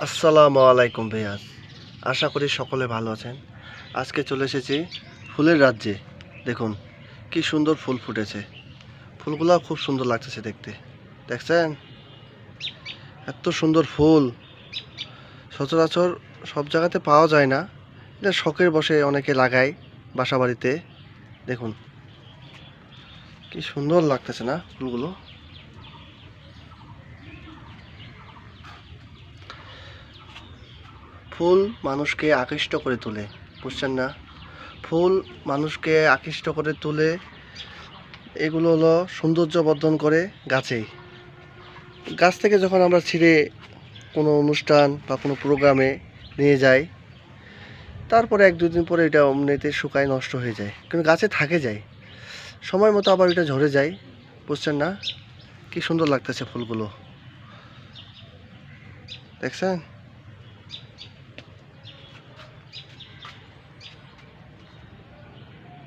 আসসালামু আলাইকুম ভাইয়াস, আশা করি সকলে ভালো আছেন। আজকে চলে এসেছি ফুলের রাজ্যে। দেখুন কি সুন্দর ফুল ফুটেছে। ফুলগুলো খুব সুন্দর লাগতেছে দেখতে। দেখছেন এত সুন্দর ফুল সচরাচর সব জায়গাতে পাওয়া যায় না। এটা শখের বশে অনেকে লাগায় বাসা বাড়িতে। দেখুন কি সুন্দর লাগতেছে না ফুলগুলো। ফুল মানুষকে আকৃষ্ট করে তোলে, বুঝছেন না? ফুল মানুষকে আকৃষ্ট করে তোলে। এগুলো হলো সৌন্দর্য বর্ধন করে গাছেই। গাছ থেকে যখন আমরা ছিঁড়ে কোনো অনুষ্ঠান বা কোনো প্রোগ্রামে নিয়ে যাই, তারপরে এক দুদিন পরে এটা এমনিতে শুকায় নষ্ট হয়ে যায়, কিন্তু গাছে থাকে যায়। সময় মতো আবার এটা ঝরে যায়, বুঝছেন না? কি সুন্দর লাগতেছে ফুলগুলো, দেখছেন?